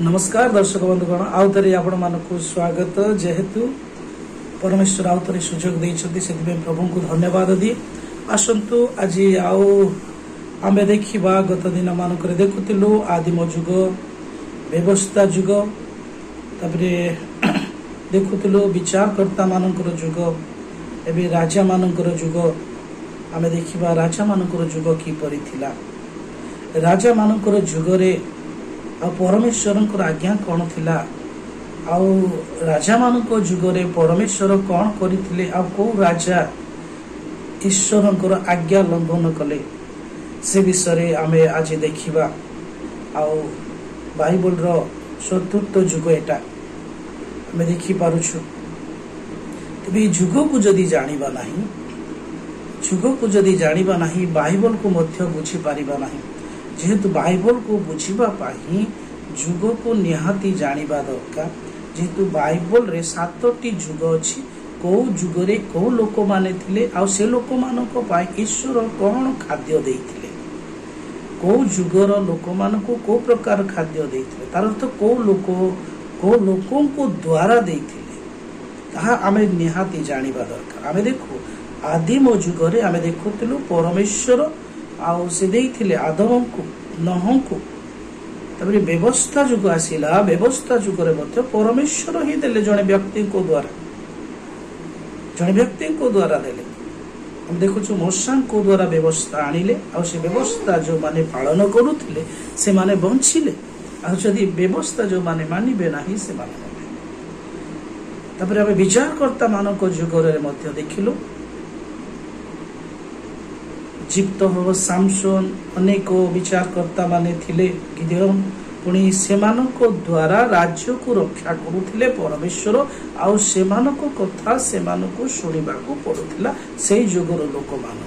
नमस्कार दर्शक बंधुगण आउ थे आपण मानक स्वागत जेहेतु परमेश्वर आउ थे सुजोग देइछथि सेति प्रभु को धन्यवाद दी आसंतु आज आउ आमे देखिबा गत दिन मानक देखुतिलु आदिम जुग व्यवस्था जुग तबरे देखुतिलु विचारकर्ता मानकर जुग एबे राजा मानकर जुग आमे देखिबा राजा मानकर जुग की परि थिला राजा मानकर जुगरे आ परमेश्वर आज्ञा कौन थिला आउ राजा मानक जुगरे परमेश्वर कौन करथिले आ को राजा ईश्वर आज्ञा लंघन कले से विषय आमे आज देखिबा आउ बाइबल रो चतुर्थ जुग एटा आमे देखि पारुछु तबे जुग को जदी जानिबा नाही जुग को जदी जानिबा नाही बाइबल को मध्य बुझी पारिबा नाही जेहेतु बाइबल को बुझीबा पाही जुग को निहाती जानिबा दरकार जेहेतु बाइबल रे 7टी जुग अछि को जुगरे को लोक माने थिले आ से लोक मानको पाई ईश्वर कोन खाद्य देइथिले को जुगर लोक मानको को प्रकार खाद्य देइथिले तार अर्थ को लोकों को द्वारा देइथिले ताहा आमे निहाती जानिबा दरकार आमे देखो आदिम जुगरे आमे देखुतिलु परमेश्वर आउ से देइथिले आदम को नह को तबरे व्यवस्था जुग आसिला व्यवस्था जुगरे मध्य परमेश्वर ही देले जने व्यक्ति को द्वारा देले हम देखुछु मोसा को द्वारा व्यवस्था आनिले आ से व्यवस्था जो माने पालन करूथिले से माने बंचिले आ जदी व्यवस्था जो माने मानिबे नाही से माने तबरे हम विचारकर्ता मानक जुगरे मध्य देखिलु जिप्त हो सामसोन अनेक विचारकर्ता माने थिले गिदेओन पुणी सेमानक द्वारा राज्य को रक्षा करुथिले परमेश्वर आउ सेमानक कथा सेमानक सुनिबाकू पडुथिला सेई जुगर लोक मान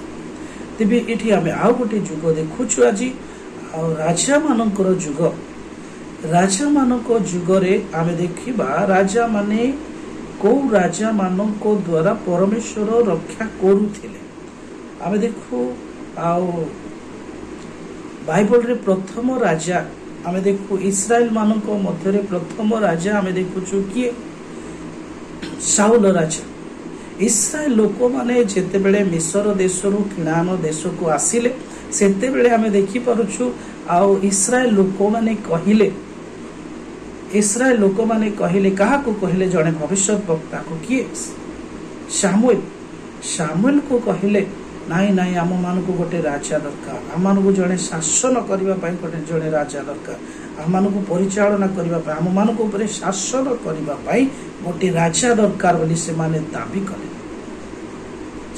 तेबे एठी आमे आउ गोटे जुग देखुछु आज आ राजा मानकर जुग राजा मानक जुगरे आमे देखिबा राजा माने को राजा मानक द्वारा परमेश्वर रक्षा करुथिले आमे देखु आउ बाइबल रे प्रथम राजा आमे देखु इस्राएल मानक मध्य रे प्रथम राजा आमे देखुछु किए शाऊल राजा इस्राएल लोक माने जेते बेले मिस्र देशरु किनान देश को आसिले सेते बेले आमे देखि पारुछु आउ इस्राएल लोक माने कहिले काहा को कहिले जने भविष्यत वक्ता को किए शामुएल को कहिले नाई नाई आम मान को गोटे राजा दरकार आम मान को जड़े शासन करने गोटे जड़े राजा दरकार आम मान को परिचालना करने आम मान को ऊपर शासन करने गोटे राजा दरकार बोली से माने दाबी कले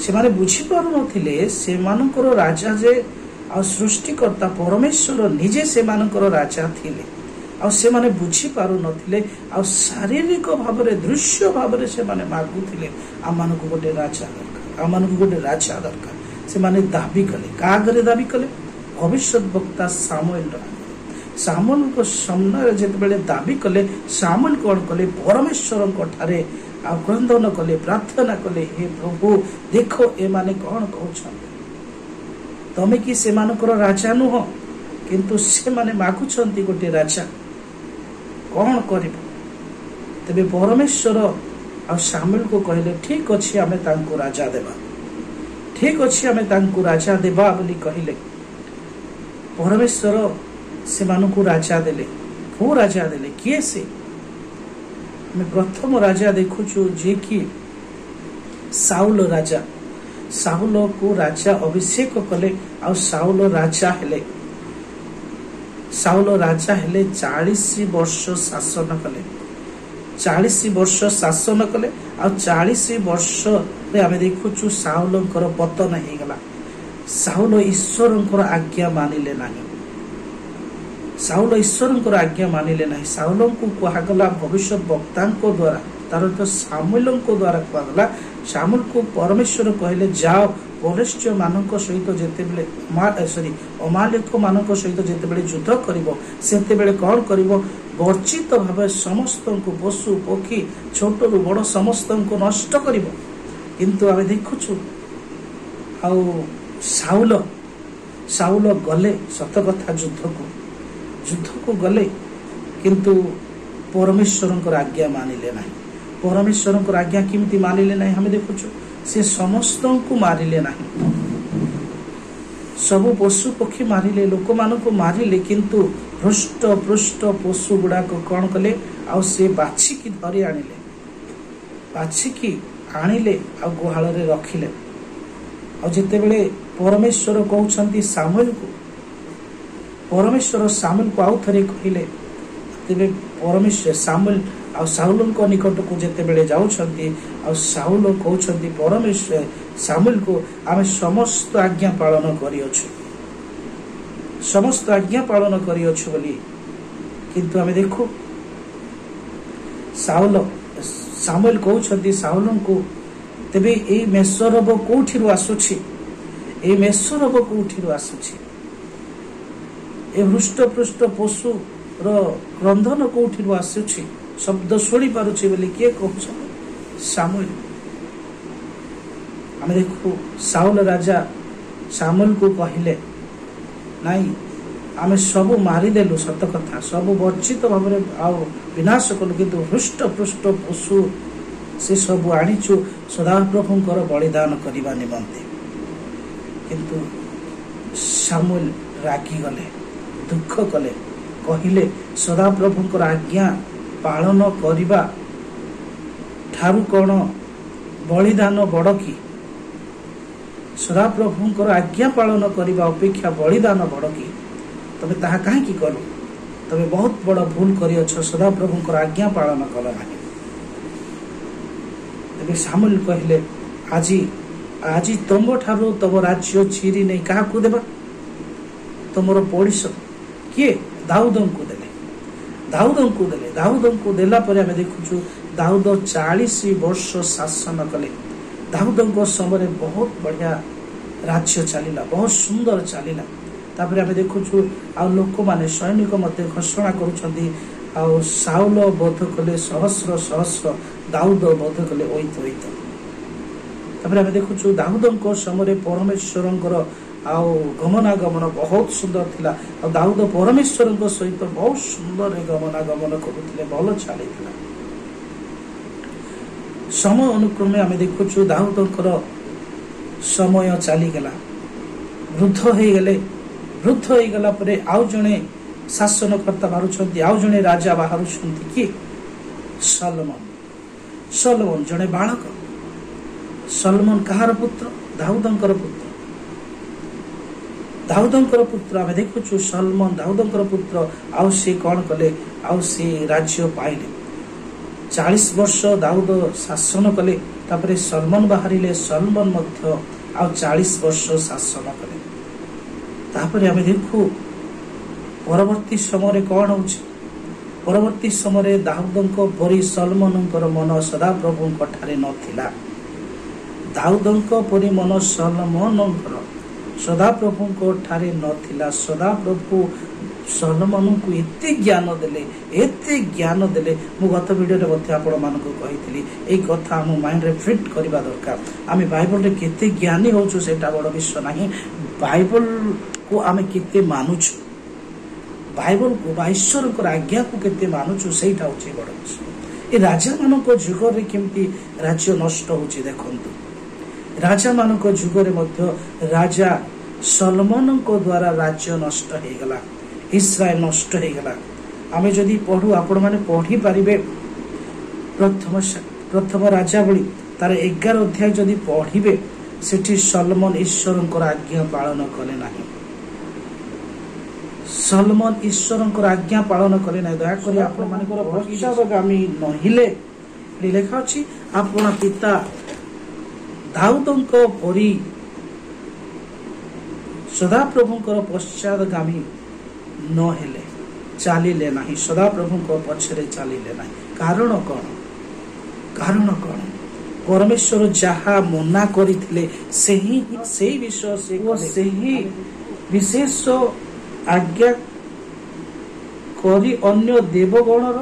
से माने बुझी पारु नथिले से मानकर राजा जे आ सृष्टिकर्ता परमेश्वर निजे से मानकर राजा थिले आ से माने बुझी पारु नथिले आ शारीरिक भाव रे दृश्य भाव रे से माने मागुथिले आम मान को गोटे राजा दरकार आम मान को गोटे राजा दरकार से माने दाबी कले कागरे दाबी कले भविष्यत वक्ता सामुएल को सामने जेते बेले दाबी कले सामुएल कोन कले परमेश्वर को ठारे क्रंदन कले प्रार्थना कले हे प्रभु देखो ए माने कोन कहउछन तमे कि से मानकर राजा नुह किंतु से माने मागुछंती गोटे राजा कोन करिबो तबे परमेश्वर आ सामुएल को कहले ठीक अछि आमे तांको राजा देबा ठीक अच्छे आमे तांको राजा देबा बोली कहिले परमेश्वर से मानकु राजा देले को राजा देले किए से मैं प्रथम राजा देखुछु जे कि साउल को राजा अभिषेक कले आ साउल राजा हेले 40 वर्ष शासन कले 40 वर्ष शासन कले आ 40 वर्ष रे आमे देखुछु साउलंकर पतन हे गला साउल ईश्वरंकर आज्ञा मानिले नाही साउल को कहा गला भविष्य वक्तांको द्वारा तार तो सामुएल को द्वारा कहा गला सामुएल को परमेश्वर कहले जाओ पलिश्य मानक सहित जेते बेले अमालेक मानक सहित जेते बेले युद्ध करिवो सेते बेले कोन करिवो वर्जित भाव समस्त को पशु पक्षी छोट रु बड़ समस्त को नष्ट करिवो किंतु आमे देखुछु आउ साउल गले सत कथा युद्ध को गले किंतु परमेश्वर आज्ञा मानिले ना। परमेश्वर आज्ञा किमती मानिले ना हमें देखु से समस्त को मारिले ना। सबु पशु पक्षी मारिले लोक मान को मारिले किंतु हृष्ट पृष्ठ पशु गुड़ाक कौन कले आ से बाछिकी धरी आनिले बाछिकी आनिले आ गुहाल रे रखिले। आ जिते बेले परमेश्वर कहउछंती सामुएल को परमेश्वर सामुएल को आउ थरे कहिले तेबे परमेश्वर सामुएल आ साउल को निकट को जेते बेले जाउछंती आ साउल कहउछंती परमेश्वर सामुएल को आमे समस्त आज्ञा पालन करियछु समस्त आज्ञा पालन करियछु बोली किंतु आमे देखो सामुएल कहउछंती साउल को तेबे ए मेसरब कोठिरु आसुछि ए मेसरब कोठिरु आसुछि ए हृष्ट पृष्ठ पशु रो क्रंदन कोठिरु आसुछि शब्द शुणी पारुछि बोली किए कहउछ सामुएल। आमे देखो साउल राजा सामुएल को कहिले नाई आमे सब मारिदेलु सत कथा सब वर्जित भाव विनाश कलु किंतु हृष्ट पृष्ठ पशु से सब आनीचु सदाप्रभुंकर बलिदान करने निमंते किंतु सामुएल रागी गले दुख कले कहिले सदाप्रभुंकर आज्ञा पालन करिबा ठारू कौन बलिदान बड़ कि सदाप्रभुंकर आज्ञा पालन करिबा अपेक्षा बलिदान बड़ कि तबे ताहा काहे कि करू तबे बहुत बड़ भूल करियछ सदाप्रभुंकर आज्ञा पालन कल नाही। तबे सामुएल कहिले आजी तुम ठारू तब राज्य छीरी नहीं क्या देवा तुमर पड़ोस किए दाऊद को देले दाऊद को देला पर आमे देखुछु दाऊद 40 वर्ष शासन कले। दाऊद समय बहुत बढ़िया राज्य चलला बहुत सुंदर चलला। तापर आमे देखुछु आ लोक माने सैनिक मते घोषणा करूछंती आ साउल बोध कले सहस्र सहस्र दाऊद बोध कले ओइत ओइत। तापर आमे देखुछु दाऊद समय परमेश्वर आउ गमनागमन बहुत सुंदर थिला आ दाऊद परमेश्वर सहित बहुत सुंदर गमनागमन करुथिले भल चली। समय अनुक्रमे आमे देखुछु दाऊदकर समय चलीगला वृद्ध हो गला परे आउ जणे शासनकर्ता बाहरुछंती आउ जणे राजा बाहरुछंती कि सलमन जणे बालक। सलमन कहार पुत्र दाऊदंकर पुत्र आमे देखुछु सलमन दाऊदंकर पुत्र आउ से कौन कले आउ से राज्य पाइले 40 वर्ष दाऊद शासन कले। तापरे सलमन बाहरिले सलमन मध्य आउ 40 वर्ष शासन कले। तापरे आमे देखु परवर्ती समय कौन होछि परवर्ती समय दाऊदंको परि सलमनकर मन सदा प्रभुंक ठारे नथिला। दाऊदंको परि मन सलमनकर सदा प्रभु को ठारे नथिला। सदा प्रभु सलमन को एते ज्ञान देले मु गत वीडियो रे मध्य आपण मानको कहितली ए कथा हम माइंड रे फिट करबा दरकार। आमे बाइबल रे केते ज्ञानी होछु सेटा बड़ विषय नाही बाइबल को आमे केते मानुछु बाइबल को ईश्वर को आज्ञा को केते मानुछु सेटा होछि बड़ विषय। ए राजा मानको जुग रे केमती राज्य नष्ट होछि देखंतु राजा मानक जुगरे मध्य राजा सलमन को द्वारा राज्य नष्ट हो गला इस्राएल नष्ट हो गला। आमे जदि पढ़ू आपण माने पढ़ी पारिबे प्रथम राजा बळी तार 11 अध्याय जदि पढ़िबे सेठी सलमन ईश्वरंकर आज्ञा पालन कले नाही। सलमन ईश्वरंकर आज्ञा पालन कले नाही। दया करी आपण मानकर पश्चादगामी नहिले लिखा अछि आपण पिता दाऊदंको परी सदाप्रभुंकर पश्चादगामी न हेले चलिले नाही सदाप्रभुंको पछरे चलिले नाही। कारण कौन परमेश्वर जहा मना करथिले सेही विषय सेही विशेष आज्ञा करी अन्य देवगणर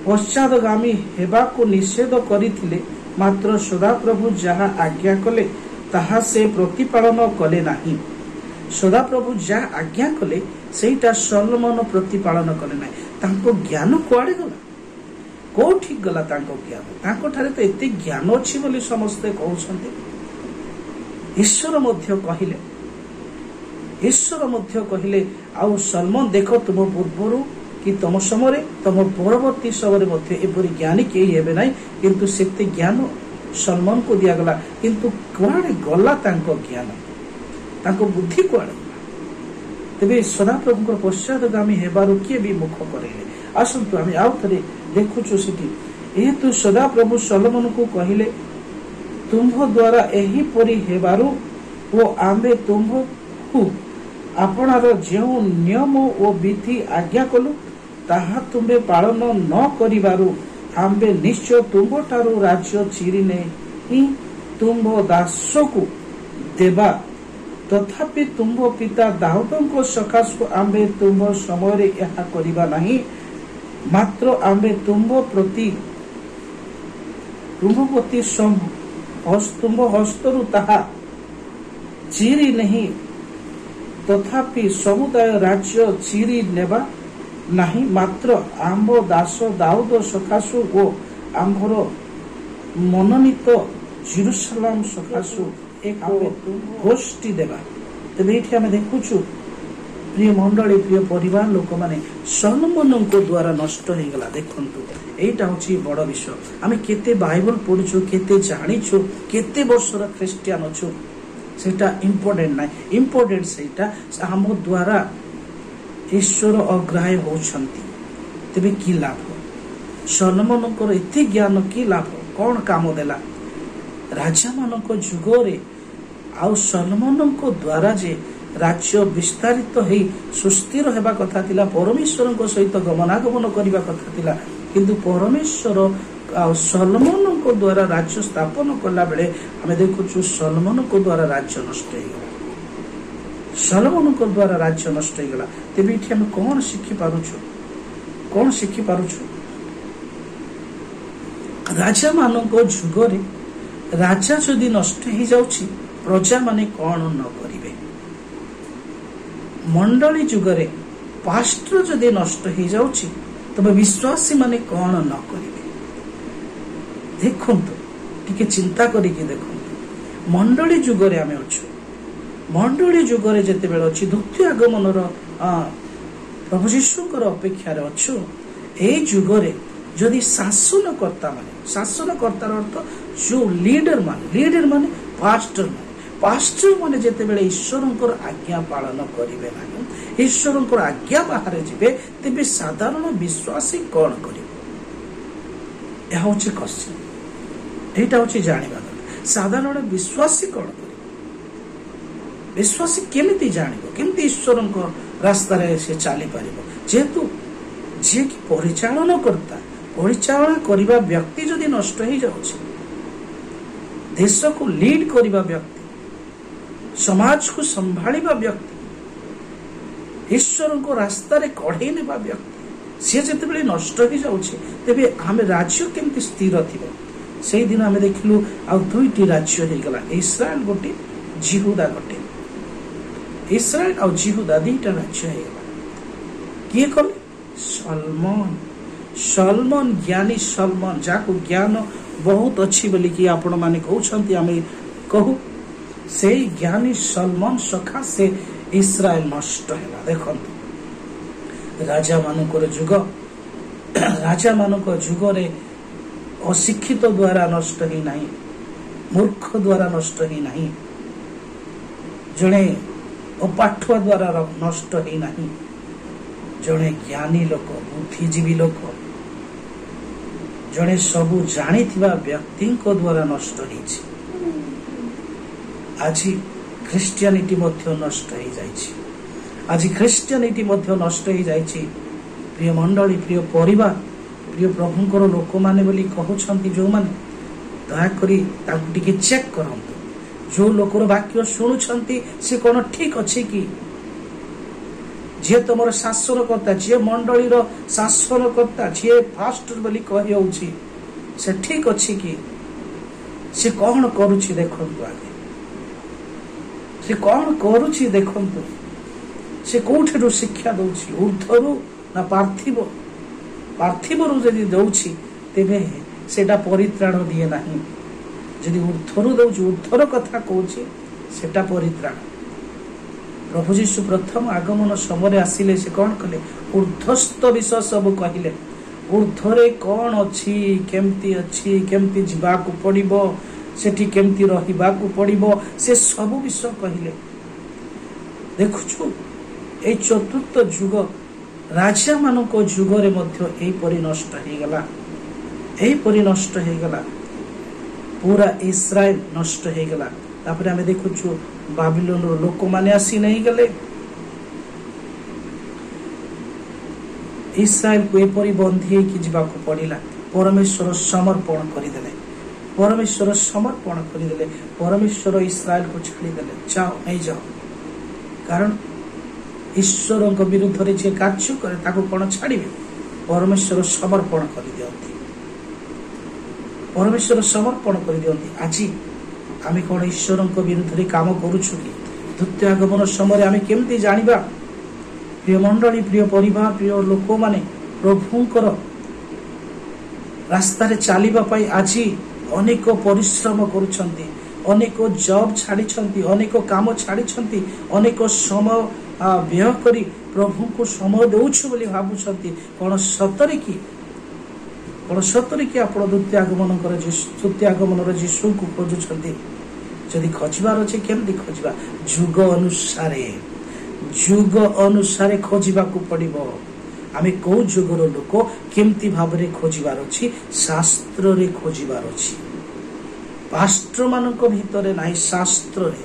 पश्चादगामी हेबाको निषेध करथिले मात्र सदाप्रभु जहा आज्ञा कले ताहा से प्रतिपालन कले नाही। सदाप्रभु जहा आज्ञा कले सेटा सलमन प्रतिपालन कले नाही। ତାଙ୍କ ଜ୍ଞାନ କୁଆଡେ ଗଲା, କୋଉଠି ଗଲା ତାଙ୍କ ଜ୍ଞାନ? ତାଙ୍କ ଠାରେ ତ ଏତେ ଜ୍ଞାନ ଅଛି ବୋଲି ସମସ୍ତେ କହୁଛନ୍ତି। ଈଶ୍ୱର ମଧ୍ୟ କହିଲେ ଆଉ ସଲମନ ଦେଖ, ତୁମ ପୂର୍ବରୁ କି ତମ ସମୟରେ ତମ ପରବର୍ତ୍ତୀ ସମୟରେ ମଧ୍ୟ ଏପରି ଜ୍ଞାନୀ କେହି ହେବେ ନାହିଁ, କିନ୍ତୁ ସେତେ ଜ୍ଞାନ ସଲମନକୁ ଦିଆଗଲା। କିନ୍ତୁ କୁଆଡେ ଗଲା ତାଙ୍କ ଜ୍ଞାନ, ତାଙ୍କ ବୁଦ୍ଧି କୁଆଡେ ଗଲା? ତେବେ ସଦାପ୍ରଭୁଙ୍କର ପଶ୍ଚାତଗାମୀ ହେବାରୁ କିଏ ବି ମୁଖ କରେଇଲେ? ଆସନ୍ତୁ ଆମେ ଆଉ ଥରେ ଦେଖୁଛୁ ସେଠି, ଯେହେତୁ ସଦାପ୍ରଭୁ ସଲମନକୁ କହିଲେ ତୁମ୍ଭ ଦ୍ୱାରା ଏହିପରି ହେବାରୁ ଓ ଆମ୍ଭେ ତୁମ୍ଭକୁ ଆପଣାର ଯେଉଁ ନିୟମ ଓ ବିଧି ଆଜ୍ଞା କଲୁ ତାହା ତୁମ୍ଭେ ପାଳନ ନ କରିବାରୁ ଆମ୍ଭେ ନିଶ୍ଚୟ ତୁମ୍ଭଠାରୁ ରାଜ୍ୟ ଚିରି ନେଇ ତୁମ୍ଭ ଦାସକୁ ଦେବା। ତଥାପି ତୁମ୍ଭ ପିତା ଦାଉଦଙ୍କ ସକାଶକୁ ଆମ୍ଭେ ତୁମ୍ଭ ସମୟରେ ଏହା କରିବା ନାହିଁ, ମାତ୍ର ଆମ୍ଭେ ତୁମ୍ଭ ପ୍ରତି ତୁମ୍ଭ ହସ୍ତରୁ ତାହା ଚିରି ନାହିଁ। ତଥାପି ସମୁଦାୟ ରାଜ୍ୟ ଚିରି ନେବା ନାହିଁ, ମାତ୍ର ଆମ୍ଭ ଦାସ ଦାଉଦ ସକାଶୁ ଓ ଆମ୍ଭର ମନୋନୀତ ଜେରୁସାଲେମ ସକାଶୁ ଏକ ଗୋଷ୍ଠୀ ଦେବା। ତେବେ ଏଇଠି ଆମେ ଦେଖୁଛୁ ପ୍ରିୟ ମଣ୍ଡଳୀ, ପ୍ରିୟ ପରିବାର ଲୋକମାନେ, ସଲମନଙ୍କ ଦ୍ୱାରା ନଷ୍ଟ ହେଇଗଲା। ଦେଖନ୍ତୁ, এইটা হচ্ছে বড় বিষয়। আমি কেতে বাইবেল পড়ছু, কেতে জানিছু, কেতে বর্ষর খ্রিস্টিয়ান অছু, সেটা ইম্পর্টেন্ট নাই। ইম্পর্টেন্ট সেইটা আম দ্বারা ঈশ্বর অগ্রাহ্য হউছন্তি। তেবে কি লাভ? সলমনଙ୍କର ଏତେ ଜ୍ଞାନ କି ଲାଭ? କଣ କାମ ଦେଲା? ରାଜା ମାନଙ୍କ ଯୁଗରେ ଆଉ ସଲମନଙ୍କ ଦ୍ୱାରା ଯେ ରାଜ୍ୟ ବିସ୍ତାରିତ ହେଇ ସୁସ୍ଥିର ହେବା କଥା ଥିଲା, ପରମେଶ୍ୱରଙ୍କ ସହିତ ଗମନାଗମନ କରିବା କଥା ଥିଲା, କିନ୍ତୁ ପରମେଶ୍ୱର ଆଉ ସଲମନଙ୍କ ଦ୍ୱାରା ରାଜ୍ୟ ସ୍ଥାପନ କଲା ବେଳେ ଆମେ ଦେଖୁଛୁ ସଲମନଙ୍କ ଦ୍ୱାରା ରାଜ୍ୟ ନଷ୍ଟ ହେଇଗଲା। ସଲମନଙ୍କ ଦ୍ୱାରା ରାଜ୍ୟ ନଷ୍ଟ ହେଇଗଲା। ତେବେ ଏଠି ଆମେ କଣ ଶିଖିପାରୁଛୁ? ରାଜା ମାନଙ୍କ ଯୁଗରେ ରାଜା ଯଦି ନଷ୍ଟ ହେଇଯାଉଛି, ପ୍ରଜା ମାନେ କଣ ନ କରିବେ? ମଣ୍ଡଳୀ ଯୁଗରେ ପାଷ୍ଟର ଯଦି ନଷ୍ଟ ହେଇଯାଉଛି, ତବେ ବିଶ୍ୱାସୀ ମାନେ କଣ ନ କରିବେ? ଦେଖନ୍ତୁ, ଟିକେ ଚିନ୍ତା କରିକି ଦେଖନ୍ତୁ। ମଣ୍ଡଳୀ ଯୁଗରେ ଆମେ ଅଛୁ। ମଣ୍ଡଳୀ ଯୁଗରେ ଯେତେବେଳେ ଅଛି, ଦ୍ୱିତୀୟ ଆଗମନର ପ୍ରଭୁ ଯୀଶୁଙ୍କର ଅପେକ୍ଷାରେ ଅଛୁ। এই ଯୁଗରେ ଯଦି ଶାସନକର୍ତ୍ତାର ଅର୍ଥ ଯୋଉ ଲିଡର ମାନେ ପାଷ୍ଟର ମାନେ ଯେତେବେଳେ ଈଶ୍ୱରଙ୍କର ଆଜ୍ଞା ପାଳନ କରିବେ ନାହିଁ, ଈଶ୍ୱରଙ୍କର ଆଜ୍ଞା ବାହାରେ ଯିବେ, ତେବେ ସାଧାରଣ ବିଶ୍ୱାସୀ କଣ କରିବ? ଏହା ହଉଛି କ୍ୱେଶ୍ଚନ। এইটা হচ্ছে ଜାଣିବା ଦରକାର। ସାଧାରଣ ବିଶ୍ୱାସୀ କଣ କରିବ? ବିଶ୍ୱାସୀ କେମିତି ଜାଣିବ, କେମିତି ଈଶ୍ୱରଙ୍କ ରାସ୍ତାରେ ସେ ଚାଲିପାରିବ? ଯେହେତୁ ଯିଏକି ପରିଚାଳନା କରିବା ବ୍ୟକ୍ତି ଯଦି ନଷ୍ଟ ହେଇଯାଉଛି, ଦେଶକୁ ଲିଡ୍ କରିବା ବ୍ୟକ୍ତି, ସମାଜକୁ ସମ୍ଭାଳିବା ବ୍ୟକ୍ତି, ଈଶ୍ୱରଙ୍କ ରାସ୍ତାରେ କଢେଇ ନେବା ବ୍ୟକ୍ତି, ସିଏ ଯେତେବେଳେ ନଷ୍ଟ ହେଇଯାଉଛି, ତେବେ ଆମେ ରାଜ୍ୟ କେମିତି ସ୍ଥିର ଥିବ? ସେଇଦିନ ଆମେ ଦେଖିଲୁ ଆଉ ଦୁଇଟି ରାଜ୍ୟ ହେଇଗଲା, ଇସ୍ରାଏଲ ଗୋଟେ, ଜିହୁଦା ଗୋଟେ। ଇସ୍ରାଏଲ ଆଉ ଜିହୁଦା ଦିଟା ରାଜ୍ୟ ହେଇଗଲା। କିଏ କଲେ? ସଲମନ ଜ୍ଞାନୀ ସଲମନ, ଯାହାକୁ ଜ୍ଞାନ ବହୁତ ଅଛି ବୋଲିକି ଆପଣ ମାନେ କହୁଛନ୍ତି, ଆମେ କହୁ, ସେଇ ଜ୍ଞାନୀ ସଲମନ ସକାଶେ ଇସ୍ରାଏଲ ନଷ୍ଟ ହେଲା। ଦେଖନ୍ତୁ, ରାଜାମାନଙ୍କ ଯୁଗରେ ଅଶିକ୍ଷିତ ଦ୍ୱାରା ନଷ୍ଟ ହେଇନାହିଁ, ମୂର୍ଖ ଦ୍ୱାରା ନଷ୍ଟ ହେଇନାହିଁ, ଜଣେ ଅପାଠୁଆ ଦ୍ୱାରା ନଷ୍ଟ ହେଇନାହିଁ, ଜଣେ ଜ୍ଞାନୀ ଲୋକ, ବୁଦ୍ଧିଜୀବୀ ଲୋକ, ଜଣେ ସବୁ ଜାଣିଥିବା ବ୍ୟକ୍ତିଙ୍କ ଦ୍ୱାରା ନଷ୍ଟ ହେଇଛି। ଆଜି ଖ୍ରୀଷ୍ଟିଆନିଟି ମଧ୍ୟ ନଷ୍ଟ ହେଇଯାଇଛି। ପ୍ରିୟ ମଣ୍ଡଳୀ, ପ୍ରିୟ ପରିବାର, ପ୍ରିୟ ପ୍ରଭୁଙ୍କର ଲୋକମାନେ ବୋଲି କହୁଛନ୍ତି ଯୋଉମାନେ, ଦୟାକରି ତାଙ୍କୁ ଟିକେ ଚେକ୍ କରନ୍ତୁ। ଯୋଉ ଲୋକର ବାକ୍ୟ ଶୁଣୁଛନ୍ତି, ସେ କଣ ଠିକ ଅଛି କି? ଯିଏ ତମର ଶାସନକର୍ତ୍ତା, ଯିଏ ମଣ୍ଡଳୀର ଶାସନକର୍ତ୍ତା, ଯିଏ ଫାଷ୍ଟର ବୋଲି କହିଯାଉଛି, ସେ ଠିକ ଅଛି କି? ସେ କଣ କରୁଛି ଦେଖନ୍ତୁ। ଆଗେ ସେ କଣ କରୁଛି ଦେଖନ୍ତୁ। ସେ କୋଉଠିରୁ ଶିକ୍ଷା ଦଉଛି, ଉର୍ଦ୍ଧ୍ୱରୁ ନା ପାର୍ଥିବ? ପାର୍ଥିବରୁ ଯଦି ଦଉଛି ତେବେ ସେଟା ପରିତ୍ରାଣ ଦିଏ ନାହିଁ। ଯଦି ଉର୍ଦ୍ଧ୍ୱରୁ ଦଉଛି, ଉର୍ଦ୍ଧ୍ୱର କଥା କହୁଛି, ସେଟା ପରିତ୍ରାଣ। ପ୍ରଭୁ ଯୀଶୁ ପ୍ରଥମ ଆଗମନ ସମୟରେ ଆସିଲେ ସେ କଣ କଲେ? ଉର୍ଦ୍ଧ୍ୱସ୍ଥ ବିଷୟ ସବୁ କହିଲେ। ଉର୍ଦ୍ଧ୍ୱରେ କଣ ଅଛି, କେମିତି ଯିବାକୁ ପଡିବ, ସେଠି କେମିତି ରହିବାକୁ ପଡିବ, ସେ ସବୁ ବିଷୟ କହିଲେ। ଦେଖୁଛୁ ଏଇ ଚତୁର୍ଥ ଯୁଗ ରାଜା ମାନଙ୍କ ଯୁଗରେ ମଧ୍ୟ ଏହିପରି ନଷ୍ଟ ହେଇଗଲା। ପୁରା ଇସ୍ରାଏଲ ନଷ୍ଟ ହେଇଗଲା। ତାପରେ ଆମେ ଦେଖୁଛୁ ବାବିଲୋନର ଲୋକମାନେ ଆସି ନେଇଗଲେ ଇସ୍ରାଏଲକୁ। ଏପରି ବନ୍ଦୀ ହେଇକି ଯିବାକୁ ପଡିଲା। ପରମେଶ୍ୱର ସମର୍ପଣ କରିଦେଲେ। ପରମେଶ୍ୱର ଇସ୍ରାଏଲକୁ ଛାଡ଼ିଦେଲେ, ଯାଅ ନେଇଯାଅ। କାରଣ ଈଶ୍ୱରଙ୍କ ବିରୁଦ୍ଧରେ ଯିଏ କାର୍ଯ୍ୟ କରେ ତାକୁ କଣ ଛାଡ଼ିବେ? ପରମେଶ୍ୱର ସମର୍ପଣ କରିଦିଅନ୍ତି। ଆଜି ଆମେ କଣ ଈଶ୍ୱରଙ୍କ ବିରୁଦ୍ଧରେ କାମ କରୁଛୁ କି? ଦ୍ୱିତୀୟ ଆଗମନ ସମୟରେ ଆମେ କେମିତି ଜାଣିବା? ପ୍ରିୟ ମଣ୍ଡଳୀ, ପ୍ରିୟ ପରିବାର, ପ୍ରିୟ ଲୋକମାନେ, ପ୍ରଭୁଙ୍କର ରାସ୍ତାରେ ଚାଲିବା ପାଇଁ ଆଜି ଅନେକ ପରିଶ୍ରମ କରୁଛନ୍ତି, ଅନେକ ଜବ୍ ଛାଡ଼ିଛନ୍ତି, ଅନେକ କାମ ଛାଡ଼ିଛନ୍ତି, ଅନେକ ସମୟ ବ୍ୟୟ କରି ପ୍ରଭୁଙ୍କୁ ସମୟ ଦେଉଛୁ ବୋଲି ଭାବୁଛନ୍ତି। କଣ ସତରେ କି ଆପଣ ଦ୍ୱିତୀୟ ଆଗମନର ଯୀଶୁଙ୍କୁ ଖୋଜୁଛନ୍ତି? ଯଦି ଖୋଜିବାର ଅଛି, କେମିତି ଖୋଜିବା? ଯୁଗ ଅନୁସାରେ ଖୋଜିବାକୁ ପଡିବ। ଆମେ କୋଉ ଯୁଗର ଲୋକ, କେମିତି ଭାବରେ ଖୋଜିବାର ଅଛି? ଶାସ୍ତ୍ରରେ ଖୋଜିବାର ଅଛି। ପାଷ୍ଟର ମାନଙ୍କ ଭିତରେ ନାହିଁ, ଶାସ୍ତ୍ରରେ।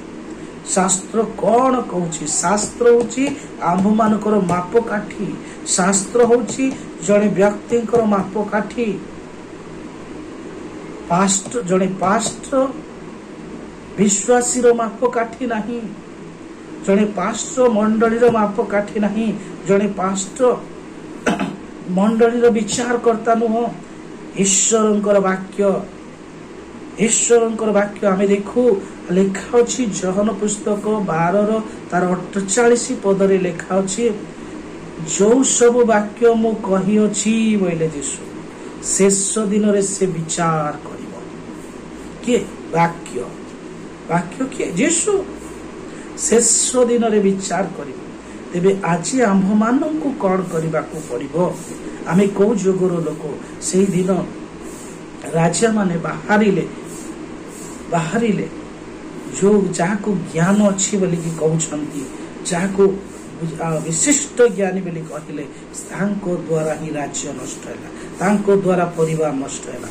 ଶାସ୍ତ୍ର କଣ କହୁଛି? ଶାସ୍ତ୍ର ହଉଛି ଆମ୍ଭମାନଙ୍କର ମାପକାଠି। ଶାସ୍ତ୍ର ହଉଛି ଜଣେ ବ୍ୟକ୍ତିଙ୍କର ମାପକାଠି। ଜଣେ ପାଷ୍ଟର ବିଶ୍ୱାସୀର ମାପକାଠି ନାହିଁ। ଜଣେ ପାଷ୍ଟର ମଣ୍ଡଳୀର ମାପକାଠି ନାହିଁ। ଜଣେ ପାଷ୍ଟର ମଣ୍ଡଳୀର ବିଚାରକର୍ତ୍ତା ନୁହଁ। ଈଶ୍ୱରଙ୍କର ବାକ୍ୟ ଆମେ ଦେଖୁ, ଲେଖା ଅଛି ଯୋହନ ପୁସ୍ତକ 12 ତାର 48 ପଦରେ ଲେଖା ଅଛି, ଯୋଉ ସବୁ ବାକ୍ୟ ମୁଁ କହିଅଛି ବୋଇଲେ ଯୀଶୁ, ଶେଷ ଦିନରେ ସେ ବିଚାର କରିବ। କିଏ? ବାକ୍ୟ କିଏ? ଯୀଶୁ। ଶେଷ ଦିନରେ ବିଚାର କରିବ। ତେବେ ଆଜି ଆମ୍ଭମାନଙ୍କୁ କଣ କରିବାକୁ ପଡିବ? ଆମେ କୋଉ ଯୁଗର ଲୋକ? ସେଇ ଦିନ ରାଜା ମାନେ ବାହାରିଲେ ଯାହାକୁ ଜ୍ଞାନ ଅଛି ବୋଲିକି କହୁଛନ୍ତି, ଯାହାକୁ ବିଶିଷ୍ଟ ଜ୍ଞାନୀ ବୋଲି କହିଲେ, ତାଙ୍କ ଦ୍ୱାରା ହିଁ ରାଜ୍ୟ ନଷ୍ଟ ହେଲା, ତାଙ୍କ ଦ୍ୱାରା ପରିବାର ନଷ୍ଟ ହେଲା।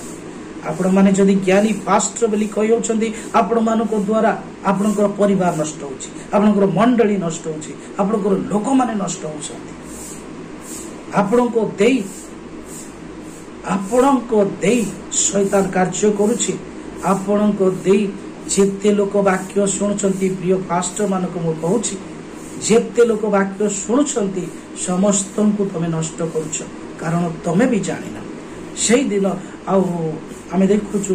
ଆପଣମାନେ ଯଦି ଜ୍ଞାନୀ ପାଷ୍ଟର ବୋଲି କହିଉଛନ୍ତି, ଆପଣମାନଙ୍କ ଦ୍ୱାରା ଆପଣଙ୍କର ପରିବାର ନଷ୍ଟ ହଉଛି, ଆପଣଙ୍କର ମଣ୍ଡଳୀ ନଷ୍ଟ ହଉଛି, ଆପଣଙ୍କର ଲୋକମାନେ ନଷ୍ଟ ହଉଛନ୍ତି। ଆପଣଙ୍କ ଦେଇ ଶୈତାନ କାର୍ଯ୍ୟ କରୁଛି। ଆପଣଙ୍କ ଦେଇ ଯେତେ ଲୋକ ବାକ୍ୟ ଶୁଣୁଛନ୍ତି, ପ୍ରିୟ ପାଷ୍ଟର ମାନଙ୍କୁ ମୁଁ କହୁଛି, ଯେତେ ଲୋକ ବାକ୍ୟ ଶୁଣୁଛନ୍ତି ସମସ୍ତଙ୍କୁ ତମେ ନଷ୍ଟ କରୁଛ। କାରଣ ତମେ ବି ଜାଣିନ। ସେଇଦିନ ଆମେ ଦେଖୁଛୁ